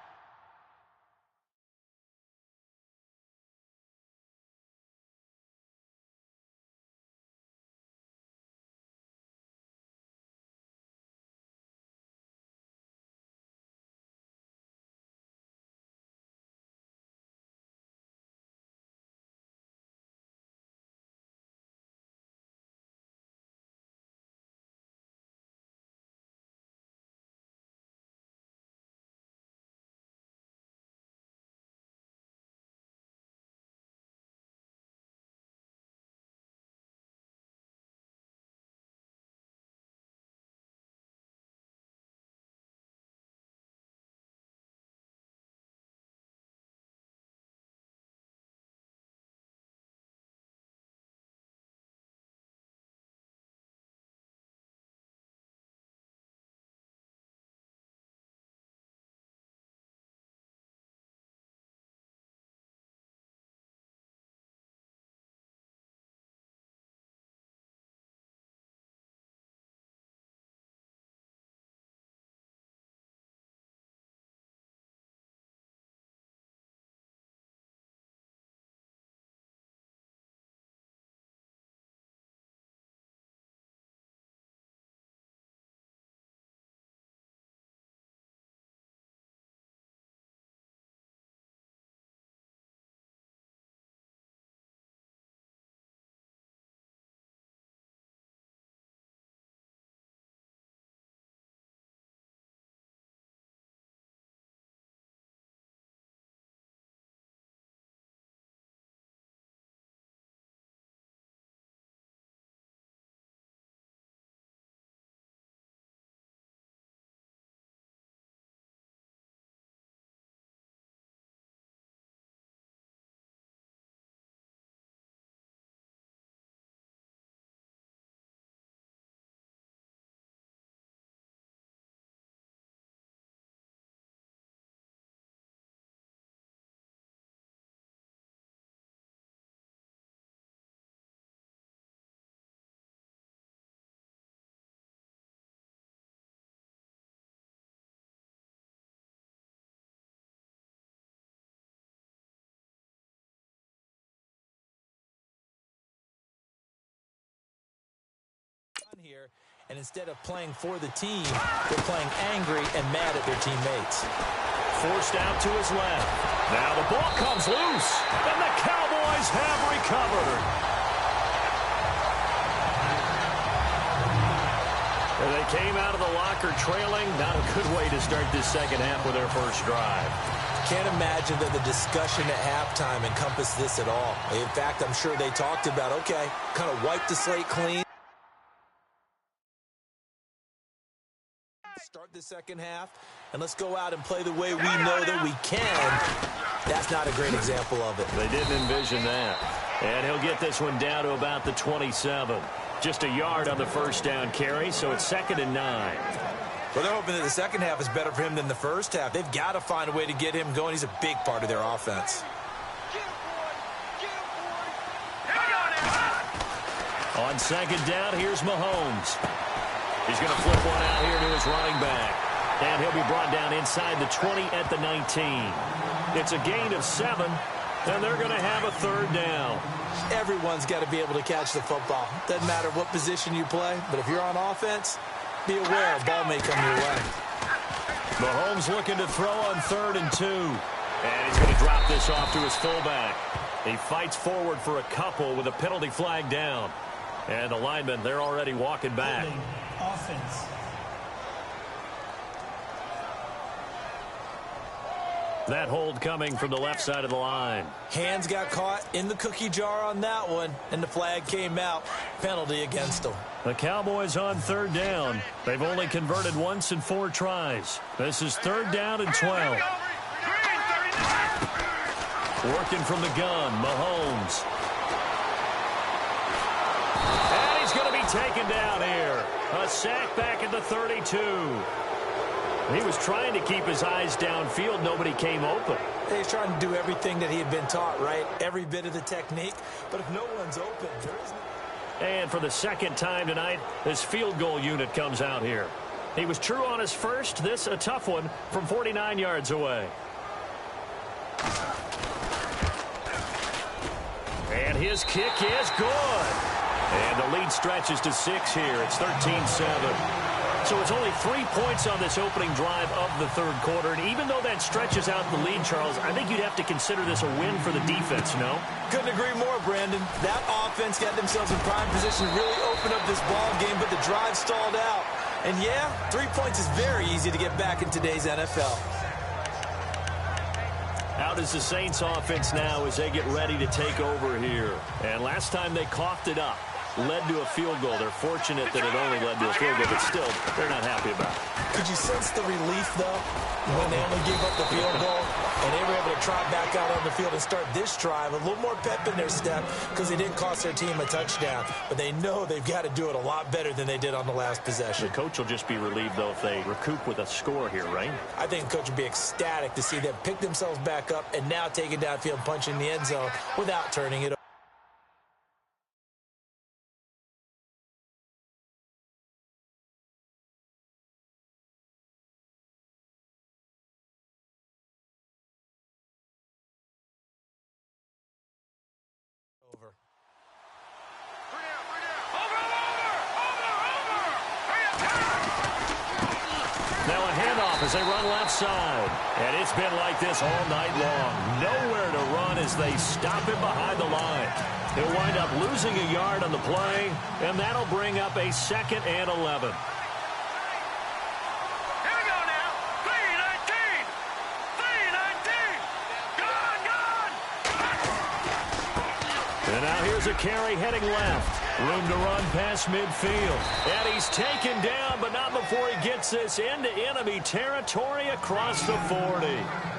Here, and instead of playing for the team, they're playing angry and mad at their teammates. Forced out to his left. Now the ball comes loose, and the Cowboys have recovered. And they came out of the locker trailing. Not a good way to start this second half with their first drive. Can't imagine that the discussion at halftime encompassed this at all. In fact, I'm sure they talked about, okay, kind of wipe the slate clean. Start the second half, and let's go out and play the way we know that we can. That's not a great example of it. They didn't envision that. And he'll get this one down to about the 27. Just a yard on the first down carry, so it's 2nd and 9. Well, they're hoping that the second half is better for him than the first half. They've got to find a way to get him going. He's a big part of their offense. On 2nd down, here's Mahomes. He's going to flip one out here to his running back. And he'll be brought down inside the 20 at the 19. It's a gain of 7, and they're going to have a 3rd down. Everyone's got to be able to catch the football. Doesn't matter what position you play, but if you're on offense, be aware a ball may come your way. Mahomes looking to throw on 3rd and 2. And he's going to drop this off to his fullback. He fights forward for a couple with a penalty flag down. And the linemen, they're already walking back. Offense. That hold coming from the left side of the line. Hands got caught in the cookie jar on that one, and the flag came out. Penalty against them. The Cowboys on 3rd down. They've only converted once in 4 tries. This is 3rd down and 12. Working from the gun, Mahomes. And he's going to be taken down here. A sack back at the 32. He was trying to keep his eyes downfield. Nobody came open. He's trying to do everything that he had been taught, right? Every bit of the technique. But if no one's open, there is no... And for the second time tonight, this field goal unit comes out here. He was true on his first. This a tough one from 49 yards away. And his kick is good. And the lead stretches to 6 here. It's 13-7. So it's only 3 points on this opening drive of the third quarter. And even though that stretches out the lead, Charles, I think you'd have to consider this a win for the defense, no? Couldn't agree more, Brandon. That offense got themselves in prime position to really open up this ball game, but the drive stalled out. And yeah, 3 points is very easy to get back in today's NFL. Out is the Saints offense now as they get ready to take over here. And last time they coughed it up, led to a field goal. They're fortunate that it only led to a field goal, but still, they're not happy about it. Could you sense the relief, though, when they only gave up the field goal and they were able to trot back out on the field and start this drive? A little more pep in their step because they didn't cost their team a touchdown. But they know they've got to do it a lot better than they did on the last possession. The coach will just be relieved, though, if they recoup with a score here, right? I think the coach would be ecstatic to see them pick themselves back up and now take it downfield, punch in the end zone without turning it over. Now a handoff as they run left side. And it's been like this all night long. Nowhere to run as they stop him behind the line. He'll wind up losing a yard on the play, and that'll bring up a 2nd and 11. And now here's a carry heading left. Room to run past midfield. And he's taken down, but not before he gets this into enemy territory across the 40.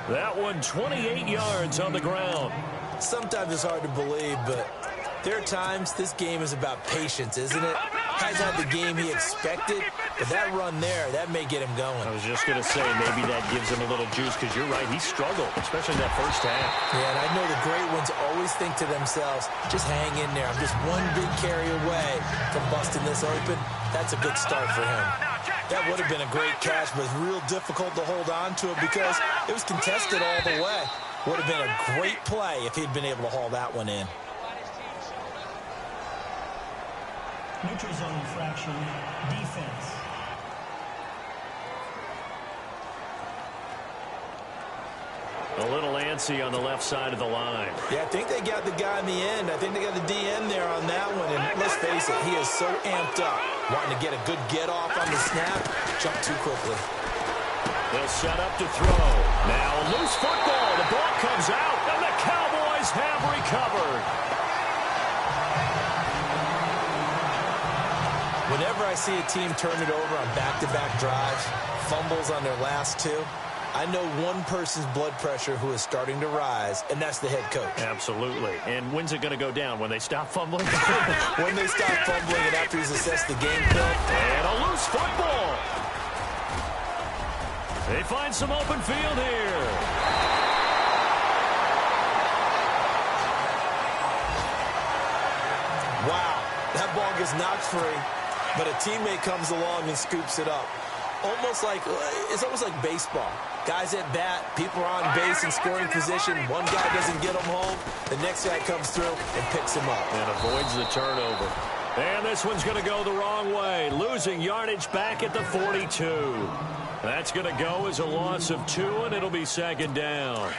That one 28 yards on the ground. Sometimes it's hard to believe, but there are times this game is about patience, isn't it? Guy's had the game he expected, but that run there, that may get him going. I was just going to say, maybe that gives him a little juice, because you're right, he struggled, especially in that first half. Yeah, and I know the great ones always think to themselves, just hang in there. I'm just one big carry away from busting this open. That's a good start for him. That would have been a great catch, but it's real difficult to hold on to it because it was contested all the way. Would have been a great play if he'd been able to haul that one in. Neutral zone infraction, defense. A little antsy on the left side of the line. Yeah, I think they got the guy in the end. I think they got the DN there on that one. And let's face it, he is so amped up, wanting to get a good get off on the snap, jump too quickly. They'll set up to throw. Now a loose football. The ball comes out, and the Cowboys have recovered. Whenever I see a team turn it over on back-to-back drives, fumbles on their last two, I know one person's blood pressure who is starting to rise, and that's the head coach. Absolutely. And when's it going to go down? When they stop fumbling? When they stop fumbling and after he's assessed the game film. And a loose football. They find some open field here. Wow, that ball gets knocked free, but a teammate comes along and scoops it up. It's almost like baseball. Guys at bat, people are on base in scoring position. One guy doesn't get them home. The next guy comes through and picks him up. And avoids the turnover. And this one's going to go the wrong way. Losing yardage back at the 42. That's going to go as a loss of 2, and it'll be 2nd down.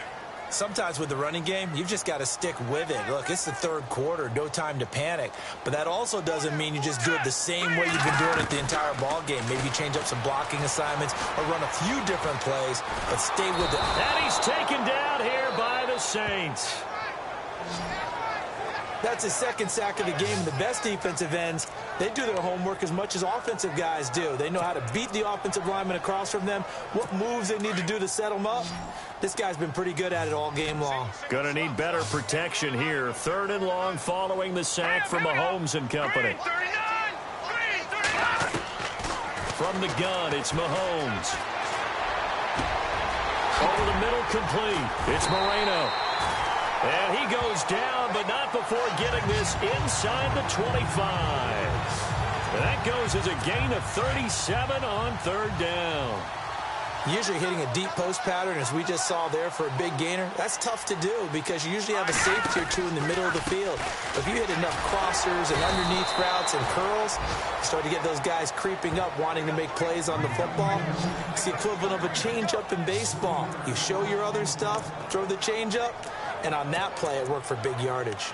Sometimes with the running game, you've just got to stick with it. Look, it's the third quarter, no time to panic. But that also doesn't mean you just do it the same way you've been doing it the entire ball game. Maybe change up some blocking assignments or run a few different plays, but stay with it. And he's taken down here by the Saints. That's his 2nd sack of the game. The best defensive ends, they do their homework as much as offensive guys do. They know how to beat the offensive lineman across from them, what moves they need to do to set them up. This guy's been pretty good at it all game long. Gonna need better protection here. 3rd and long following the sack from Mahomes and company. From the gun, it's Mahomes. Over the middle, complete. It's Moreno. And he goes down, but not before getting this inside the 25. That goes as a gain of 37 on third down. Usually hitting a deep post pattern, as we just saw there for a big gainer, that's tough to do because you usually have a safety or two in the middle of the field. If you hit enough crossers and underneath routes and curls, you start to get those guys creeping up wanting to make plays on the football. It's the equivalent of a changeup in baseball. You show your other stuff, throw the changeup, and on that play it worked for big yardage.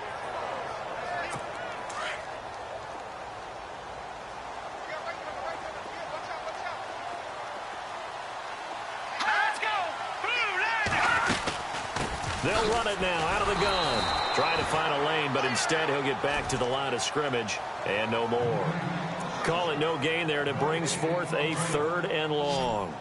They'll run it now out of the gun. Trying to find a lane, but instead he'll get back to the line of scrimmage and no more. Call it no gain there, and it brings forth a 3rd and long.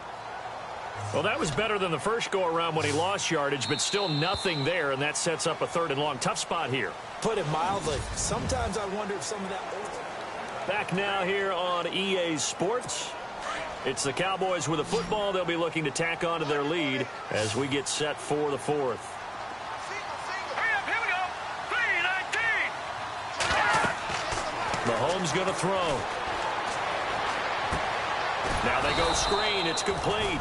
Well, that was better than the first go-around when he lost yardage, but still nothing there, and that sets up a 3rd and long. Tough spot here. Put it mildly. Sometimes I wonder if some of that... Back now here on EA Sports. It's the Cowboys with a football. They'll be looking to tack on to their lead as we get set for the 4th. Mahomes going to throw. Now they go screen. It's complete.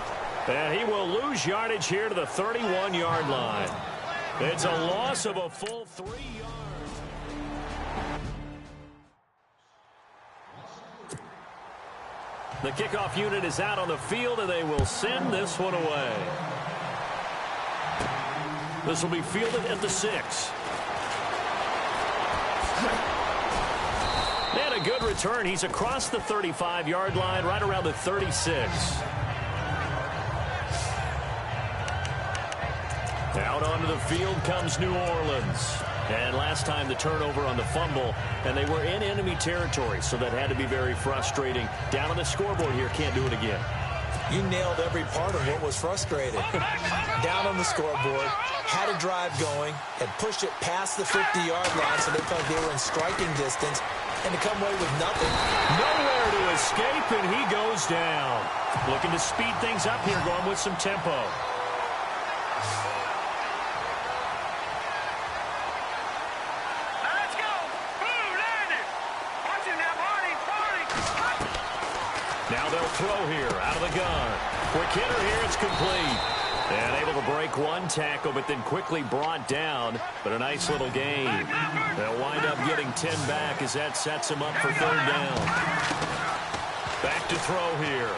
And he will lose yardage here to the 31-yard line. It's a loss of a full 3 yards. The kickoff unit is out on the field, and they will send this one away. This will be fielded at the 6. And a good return. He's across the 35-yard line, right around the 36. Out onto the field comes New Orleans. And last time the turnover on the fumble, and they were in enemy territory, so that had to be very frustrating. Down on the scoreboard here, can't do it again. You nailed every part of what was frustrating. Down on the scoreboard, had a drive going, had pushed it past the 50-yard line, so they felt like they were in striking distance, and to come away with nothing. Nowhere to escape, and he goes down. Looking to speed things up here, going with some tempo. Now they'll throw here out of the gun. Quick hitter here, it's complete. And able to break one tackle, but then quickly brought down. But a nice little gain. They'll wind up getting 10 back as that sets them up for 3rd down. Back to throw here.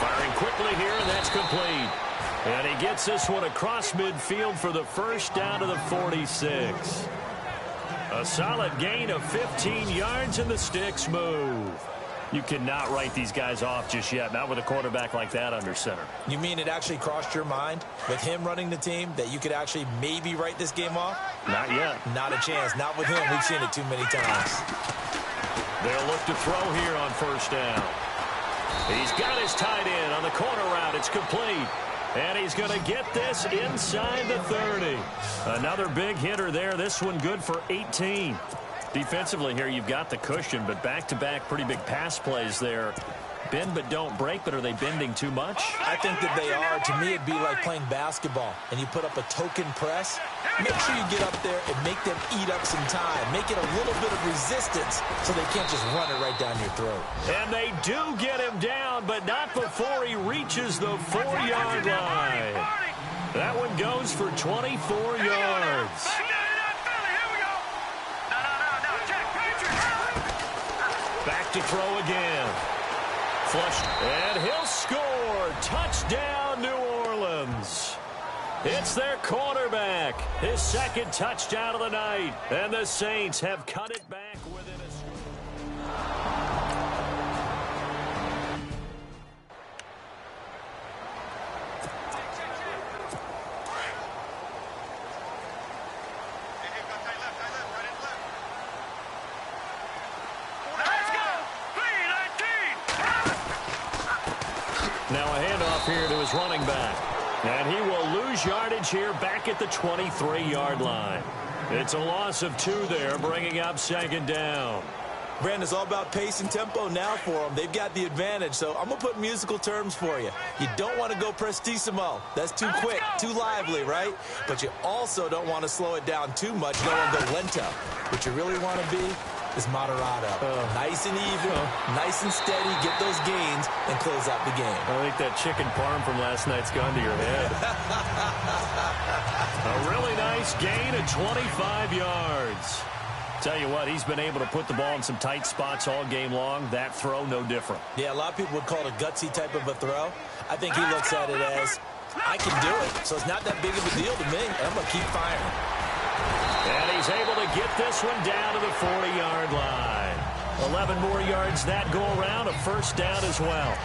Firing quickly here, and that's complete. And he gets this one across midfield for the 1st down to the 46. A solid gain of 15 yards, and the sticks move. You cannot write these guys off just yet, not with a quarterback like that under center. You mean it actually crossed your mind with him running the team that you could actually maybe write this game off? Not yet. Not a chance. Not with him. We've seen it too many times. They'll look to throw here on 1st down. He's got his tight end on the corner route. It's complete. And he's going to get this inside the 30. Another big hitter there. This one good for 18. Defensively here, you've got the cushion, but back-to-back pretty big pass plays there. Bend but don't break, but are they bending too much? I think that they are. To me, it'd be like playing basketball, and you put up a token press. Make sure you get up there and make them eat up some time. Make it a little bit of resistance so they can't just run it right down your throat. And they do get him down, but not before he reaches the 4-yard line. That one goes for 24 yards. Back to throw again. Flushed, and he'll score. Touchdown, New Orleans. It's their quarterback. His 2nd touchdown of the night. And the Saints have cut it back within a... Now a handoff here to his running back. And he will lose yardage here back at the 23-yard line. It's a loss of 2 there, bringing up 2nd down. Brandon, it's all about pace and tempo now for them. They've got the advantage, so I'm going to put musical terms for you. You don't want to go prestissimo. That's too quick, too lively, right? But you also don't want to slow it down too much. You don't want to go lento. What you really want to be is moderato. Nice and even, nice and steady, get those gains, and close out the game. I think that chicken parm from last night's gone to your head. A really nice gain of 25 yards. Tell you what, he's been able to put the ball in some tight spots all game long. That throw, no different. Yeah, a lot of people would call it a gutsy type of a throw. I think he looks at it as, I can do it, so it's not that big of a deal to me, and I'm going to keep firing. And he's able to get this one down to the 40-yard line. 11 more yards that go around, a first down as well.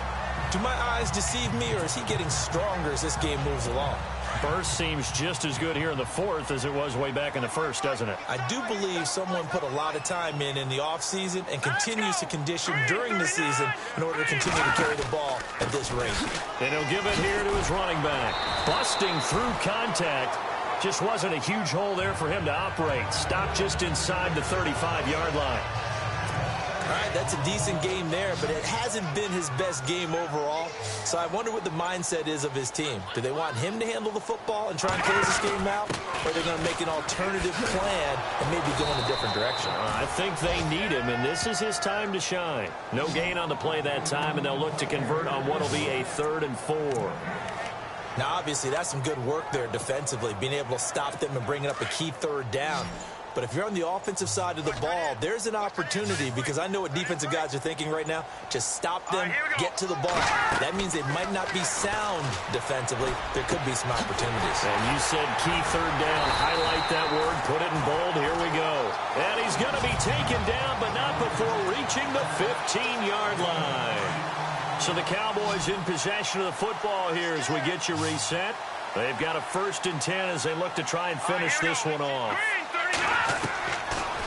Do my eyes deceive me, or is he getting stronger as this game moves along? Burst seems just as good here in the fourth as it was way back in the first, doesn't it? I do believe someone put a lot of time in the offseason and continues to condition during the season in order to continue to carry the ball at this rate. And he'll give it here to his running back. Busting through contact. Just wasn't a huge hole there for him to operate. Stopped just inside the 35-yard line. All right, that's a decent game there, but it hasn't been his best game overall. So I wonder what the mindset is of his team. Do they want him to handle the football and try and close this game out? Or are they going to make an alternative plan and maybe go in a different direction? I think they need him, and this is his time to shine. No gain on the play that time, and they'll look to convert on what will be a 3rd and 4. Now, obviously, that's some good work there defensively, being able to stop them and bringing up a key 3rd down. But if you're on the offensive side of the ball, there's an opportunity, because I know what defensive guys are thinking right now. Just stop them, get to the ball. That means they might not be sound defensively. There could be some opportunities. And you said key 3rd down. Highlight that word. Put it in bold. Here we go. And he's going to be taken down, but not before reaching the 15-yard line. So the Cowboys in possession of the football here as we get you reset. They've got a 1st and 10 as they look to try and finish this one off.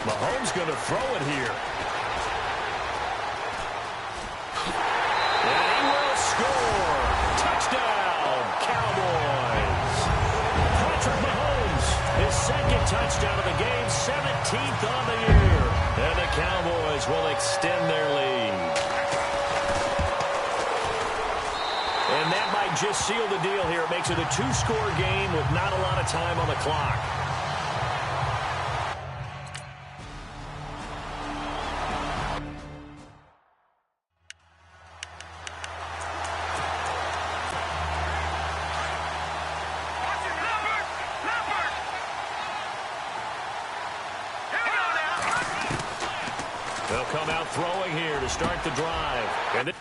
Mahomes going to throw it here. And he will score. Touchdown, Cowboys. Patrick Mahomes, his 2nd touchdown of the game, 17th on the year. And the Cowboys will extend their lead. And that might just seal the deal here. It makes it a 2-score game with not a lot of time on the clock. They'll come out throwing here to start the drive. And